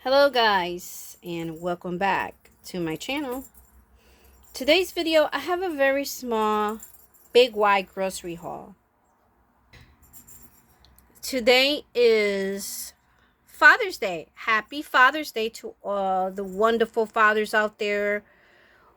Hello guys, and welcome back to my channel. Today's video, I have a very small Big Y grocery haul. Today is Father's Day. Happy Father's Day to all the wonderful fathers out there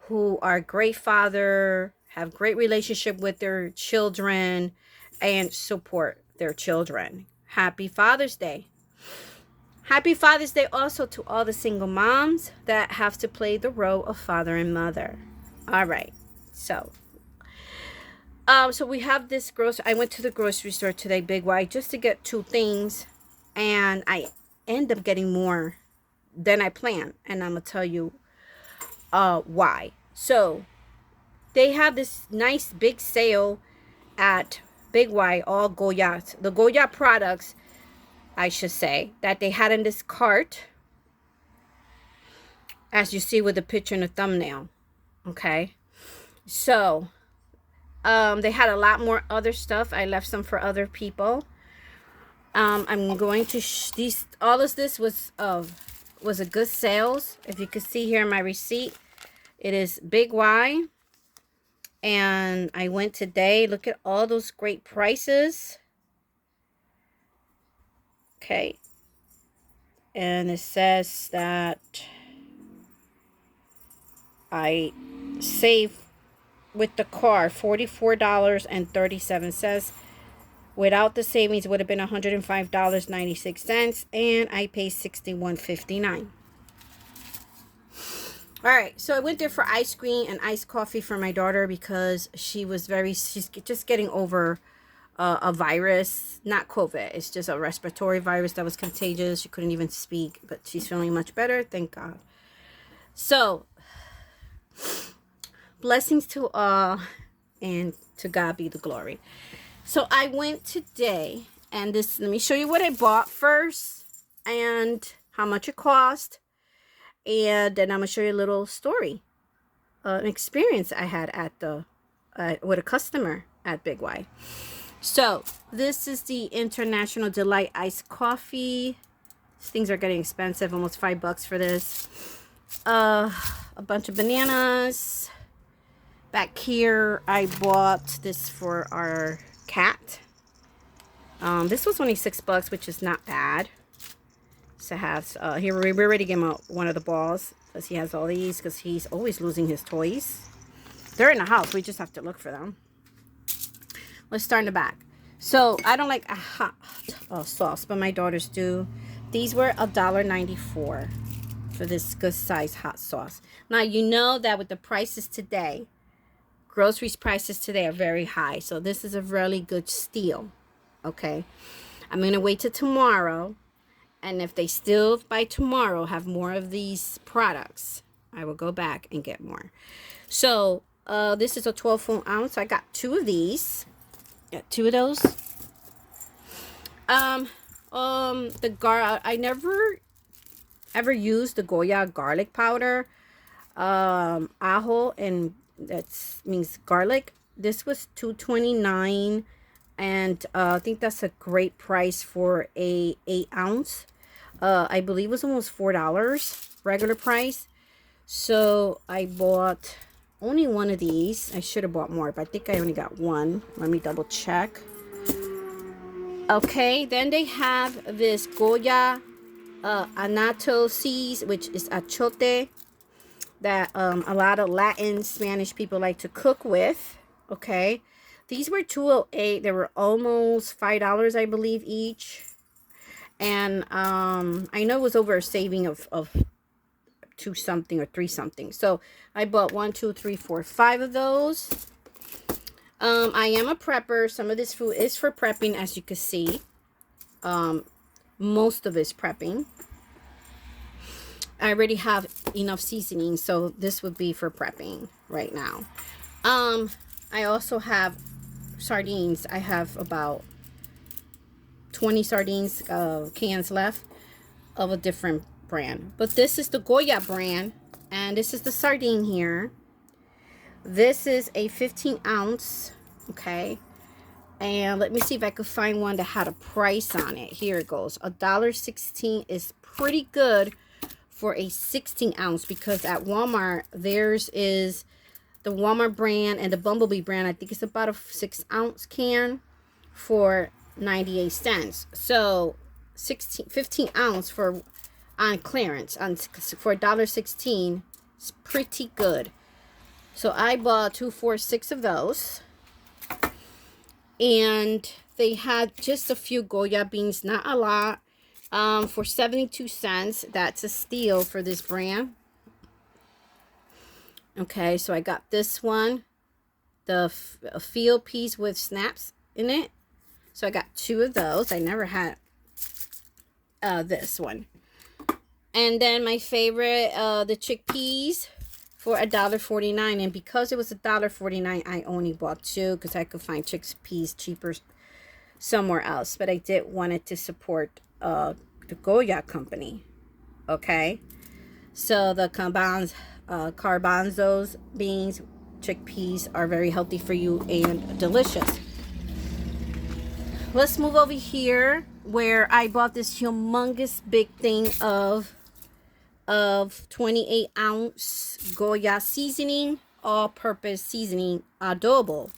who are great father, have great relationship with their children, and support their children. Happy Father's Day. Happy Father's Day also to all the single moms that have to play the role of father and mother. All right. So we have this I went to the grocery store today, Big Y, just to get two things, and I end up getting more than I planned, and I'm gonna tell you why. So they have this nice big sale at Big Y, all Goya, the Goya products, I should say, that they had in this cart, as you see with the picture in the thumbnail. Okay, so they had a lot more other stuff. I left some for other people. I'm going to these, all of this was a good sales. If you can see here in my receipt, it is Big Y, and I went today. Look at all those great prices. Okay, and it says that I saved with the car $44.37. Without the savings, would have been $105.96, and I paid $61.59. All right, so I went there for ice cream and iced coffee for my daughter because she's just getting over a virus, not COVID. It's just a respiratory virus that was contagious. She couldn't even speak, but she's feeling much better, thank God. So blessings to all, and to God be the glory. So I went today, and let me show you what I bought first and how much it cost, and then I'm gonna show you a little story, an experience I had at with a customer at Big Y. So this is the International Delight iced coffee. These things are getting expensive, almost $5 for this. A bunch of bananas. Back here, I bought this for our cat. This was only $6, which is not bad. So has here we already gave him one of the balls because he has all these, because he's always losing his toys. They're in the house. We just have to look for them. Let's start in the back. So I don't like a hot sauce, but my daughters do. These were $1.94 for this good size hot sauce. Now you know that with the prices today, groceries prices today are very high, so this is a really good steal. Okay, I'm gonna wait till tomorrow, and if they still by tomorrow have more of these products, I will go back and get more. So this is a 12 ounce. I got two of these. Got two of those. I never ever used the Goya garlic powder, ajo, and that means garlic. This was $2.29, and I think that's a great price for a 8 ounce. I believe it was almost $4 regular price. So I bought only one of these. I should have bought more, but I think I only got one. Let me double check. Okay, then they have this Goya anato seeds, which is achote, that a lot of Latin Spanish people like to cook with. Okay, these were $2.08. They were almost $5, I believe, each. And I know it was over a saving of two something or three something. So I bought 1, 2, 3, 4, 5 of those. I am a prepper. Some of this food is for prepping, as you can see. Most of it's prepping. I already have enough seasoning, so this would be for prepping right now. I also have sardines. I have about 20 sardines cans left of a different brand, but this is the Goya brand, and this is the sardine here. This is a 15 ounce. Okay, and let me see if I could find one that had a price on it. Here it goes. $1.16 is pretty good for a 16 ounce, because at Walmart theirs is the Walmart brand and the Bumblebee brand. I think it's about a 6 ounce can for 98 cents. So 15 ounce for on clearance for $1.16 is pretty good. So I bought 2, 4, 6 of those, and they had just a few Goya beans, not a lot, for 72 cents. That's a steal for this brand. Okay, so I got this one, the field piece with snaps in it. So I got 2 of those. I never had this one. And then my favorite, the chickpeas for $1.49. And because it was $1.49, I only bought 2 because I could find chickpeas cheaper somewhere else. But I did wanted to support the Goya company. Okay. So the garbanzos, beans, chickpeas are very healthy for you and delicious. Let's move over here where I bought this humongous big thing of 28 ounce Goya seasoning, all-purpose seasoning adobo.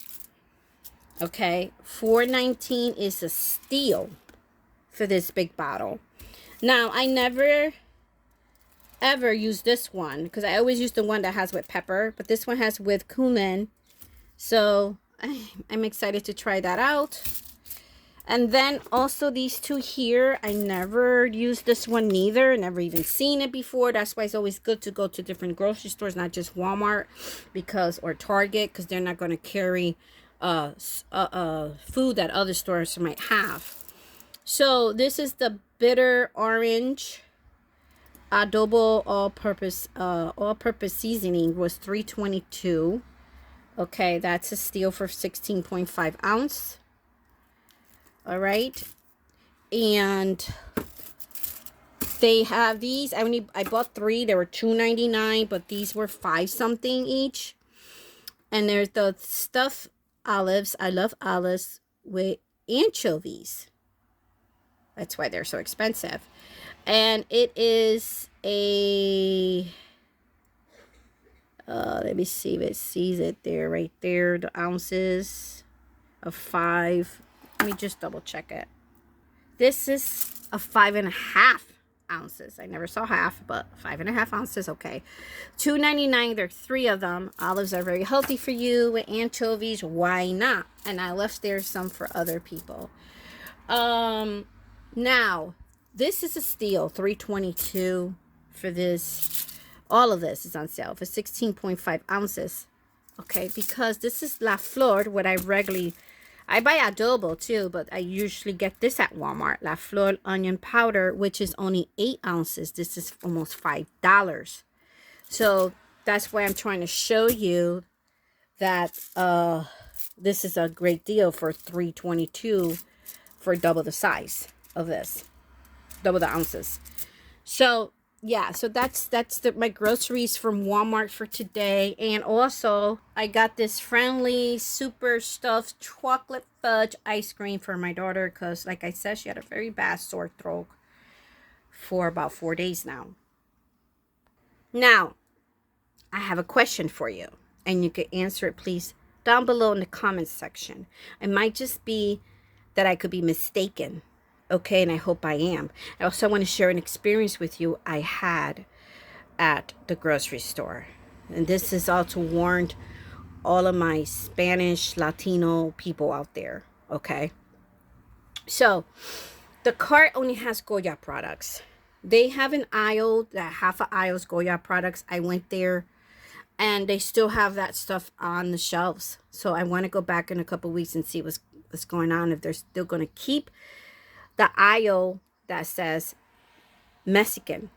Okay, $4.19 is a steal for this big bottle. Now, I never ever use this one because I always use the one that has with pepper, but this one has with cumin. So I'm excited to try that out. And then also these 2 here, I never used this one neither, never even seen it before. That's why it's always good to go to different grocery stores, not just Walmart or Target, because they're not going to carry food that other stores might have. So this is the bitter orange adobo all-purpose seasoning, was $3.22. Okay, that's a steal for 16.5 ounce. All right, and they have these. I bought 3. They were $2.99, but these were 5 something each. And there's the stuffed olives. I love olives with anchovies. That's why they're so expensive. And it is a let me see if it sees it there, right there, the ounces of 5. Let me just double check it. This is a 5.5 ounces. I never saw half, but 5.5 ounces. Okay, $2.99. There are 3 of them. Olives are very healthy for you with anchovies. Why not? And I left there some for other people. Now this is a steal. $3.22 for this. All of this is on sale for 16.5 ounces. Okay, because this is La Flor, what I buy adobo too, but I usually get this at Walmart. La Flor onion powder, which is only 8 ounces. This is almost $5. So that's why I'm trying to show you that this is a great deal for $3.22 for double the size of this, double the ounces. So yeah, so that's my groceries from Walmart for today. And also I got this friendly super stuffed chocolate fudge ice cream for my daughter, because like I said, she had a very bad sore throat for about 4 days now. Now I have a question for you, and you can answer it please down below in the comments section. It might just be that I could be mistaken. Okay, and I hope I am. I also want to share an experience with you I had at the grocery store. And this is all to warn all of my Spanish, Latino people out there. Okay. So, the cart only has Goya products. They have an aisle, that half an aisle's Goya products. I went there, and they still have that stuff on the shelves. So, I want to go back in a couple weeks and see what's going on, if they're still going to keep the aisle that says Mexican,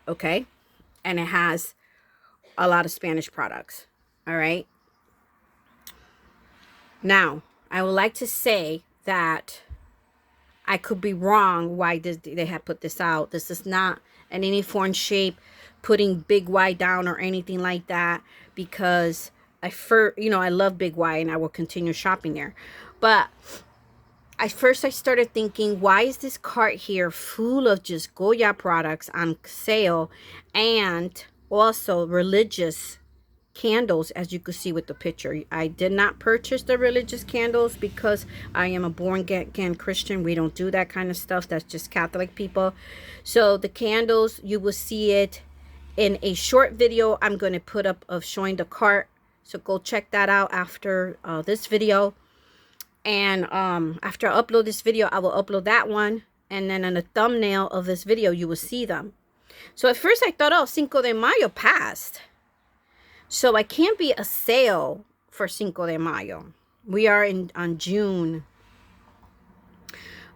okay? And it has a lot of Spanish products, all right? Now, I would like to say that I could be wrong why they have put this out. This is not in any form, shape, putting Big Y down or anything like that, because I love Big Y and I will continue shopping there. But I started thinking, why is this cart here full of just Goya products on sale, and also religious candles, as you could see with the picture. I did not purchase the religious candles because I am a born again Christian. We don't do that kind of stuff. That's just Catholic people. So the candles, you will see it in a short video I'm going to put up of showing the cart. So go check that out after this video. And after I upload this video, I will upload that one. And then in the thumbnail of this video, you will see them. So at first I thought, oh, Cinco de Mayo passed. So I can't be a sale for Cinco de Mayo. We are on June.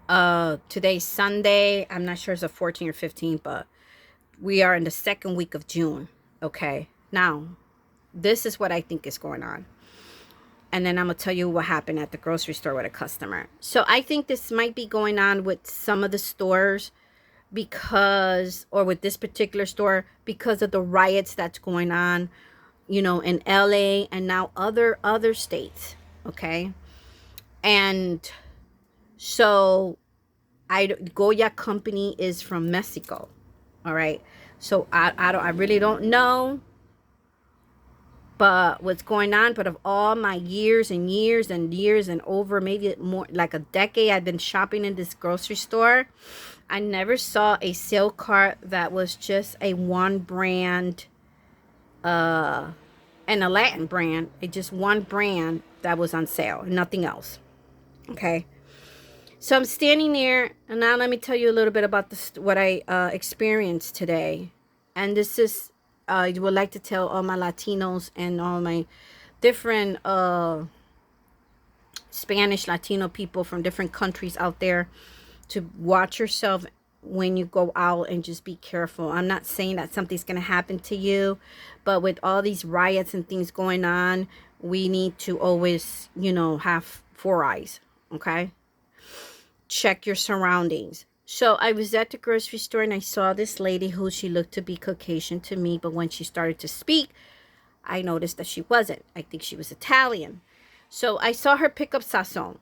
Today's Sunday. I'm not sure it's the 14th or 15th, but we are in the second week of June. Okay. Now, this is what I think is going on. And then I'm going to tell you what happened at the grocery store with a customer. So I think this might be going on with some of the stores because, or with this particular store, because of the riots that's going on, you know, in LA and now other states. Okay. And so Goya company is from Mexico. All right. So I really don't know but what's going on. But of all my years and years and years and over maybe more like a decade I've been shopping in this grocery store, I never saw a sale cart that was just a one brand and a Latin brand, just one brand that was on sale, nothing else. Okay. So I'm standing there, and now let me tell you a little bit about this, what I experienced today. And this is, I would like to tell all my Latinos and all my different Spanish Latino people from different countries out there to watch yourself when you go out and just be careful. I'm not saying that something's going to happen to you, but with all these riots and things going on, we need to always, you know, have 4 eyes. Okay. Check your surroundings. So I was at the grocery store and I saw this lady who she looked to be Caucasian to me, but when she started to speak, I noticed that she wasn't. I think she was Italian. So I saw her pick up sazon.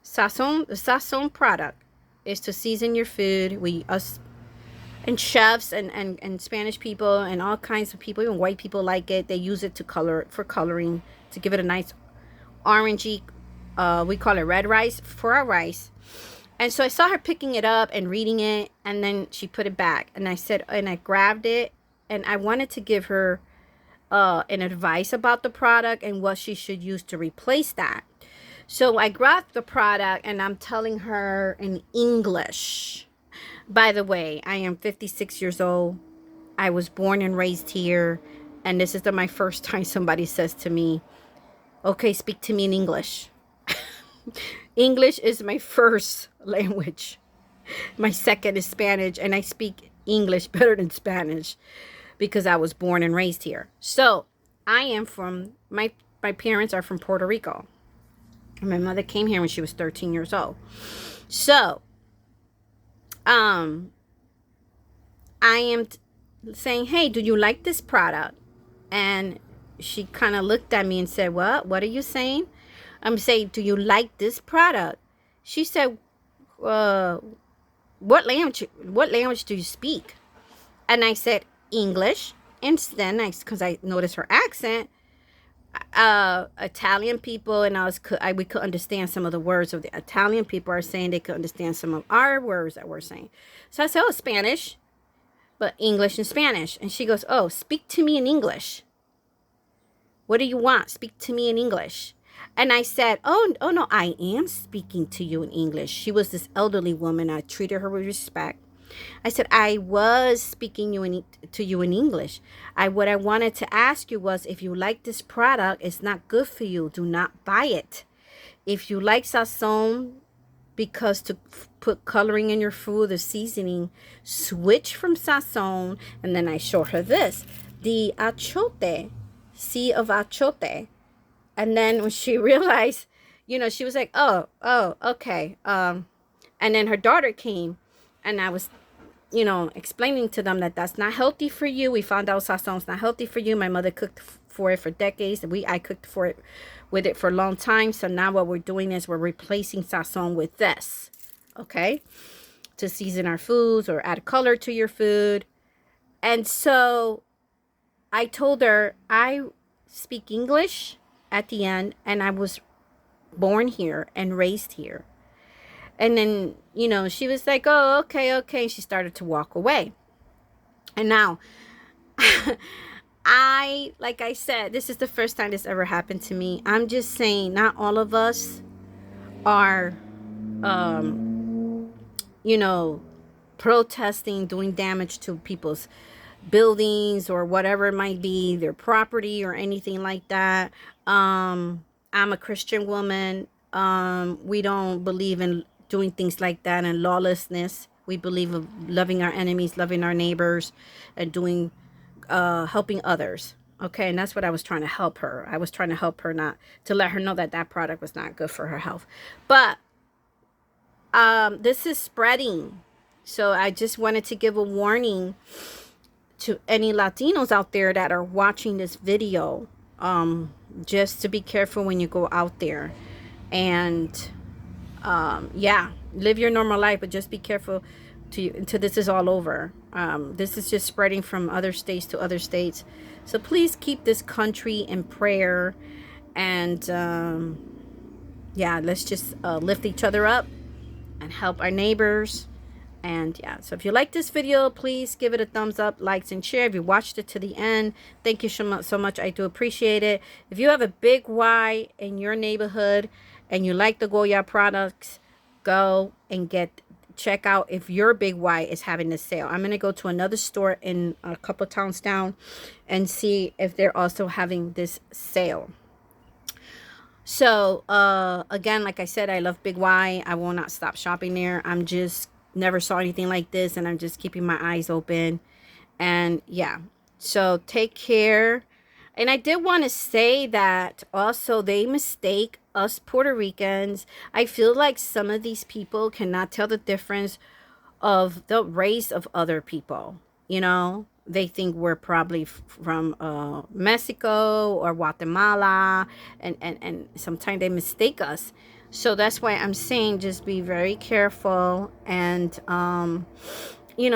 Sazon, the sazon product is to season your food. Us and chefs and Spanish people and all kinds of people, even white people like it. They use it to color, for coloring, to give it a nice orangey, we call it red rice, for our rice. And so I saw her picking it up and reading it, and then she put it back. And I grabbed it, and I wanted to give her an advice about the product and what she should use to replace that. So I grabbed the product, and I'm telling her in English. By the way, I am 56 years old. I was born and raised here, and this is my first time somebody says to me, okay, speak to me in English. English is my first language. My second is Spanish, and I speak English better than Spanish because I was born and raised here. So I am from, my parents are from Puerto Rico. My mother came here when she was 13 years old. So I am saying, hey, do you like this product? And she kind of looked at me and said, what are you saying? I'm saying, do you like this product? She said, what language do you speak? And I said, English. And then because I noticed her accent, Italian people, and we could understand some of the words of the Italian people are saying. They could understand some of our words that we're saying. So I said, oh, Spanish, but English and Spanish. And she goes, oh, speak to me in English. What do you want? Speak to me in English. And I said, oh no, I am speaking to you in English. She was this elderly woman. I treated her with respect. I said, I was speaking to you in English. What I wanted to ask you was, if you like this product, it's not good for you. Do not buy it. If you like sazon, because to put coloring in your food, the seasoning, switch from sazon. And then I showed her this, the achote, sea of achote. And then when she realized, you know, she was like, oh, okay. And then her daughter came, and I was, explaining to them that that's not healthy for you. We found out sazon's not healthy for you. My mother cooked for it for decades. I cooked with it for a long time. So now what we're doing is we're replacing sazon with this, okay, to season our foods or add color to your food. And so I told her I speak English at the end, and I was born here and raised here. And then, she was like, oh, okay, okay. She started to walk away. And now, like I said, this is the first time this ever happened to me. I'm just saying, not all of us are, protesting, doing damage to people's buildings or whatever it might be, their property or anything like that. I'm a Christian woman. We don't believe in doing things like that and lawlessness. We believe of loving our enemies, loving our neighbors, and doing helping others. Okay, and that's what I was trying to help her. I was trying to help her, not to let her know that that product was not good for her health. But this is spreading. So I just wanted to give a warning to any Latinos out there that are watching this video, just to be careful when you go out there. And yeah, live your normal life, but just be careful until this is all over. This is just spreading from other states to other states. So please keep this country in prayer. And yeah, let's just lift each other up and help our neighbors. And yeah, so if you like this video, please give it a thumbs up, likes, and share. If you watched it to the end, thank you so much. I do appreciate it. If you have a big Y in your neighborhood and you like the Goya products, go and check out if your big Y is having a sale. I'm going to go to another store in a couple towns down and see if they're also having this sale. So again, like I said, I love Big Y. I will not stop shopping there. I'm just never saw anything like this, and I'm just keeping my eyes open. And yeah, so take care. And I did want to say that also they mistake us Puerto Ricans. I feel like some of these people cannot tell the difference of the race of other people. They think we're probably from Mexico or Guatemala, and sometimes they mistake us. So that's why I'm saying just be very careful and,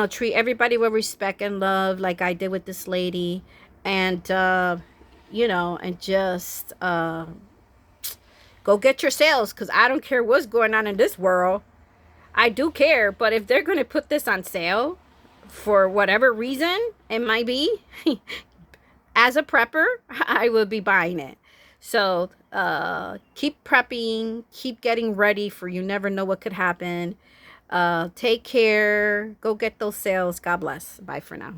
treat everybody with respect and love like I did with this lady. And, and just go get your sales, because I don't care what's going on in this world. I do care, but if they're going to put this on sale for whatever reason it might be, as a prepper, I will be buying it. So keep prepping, keep getting ready, for you never know what could happen. Take care. Go get those sales. God bless. Bye for now.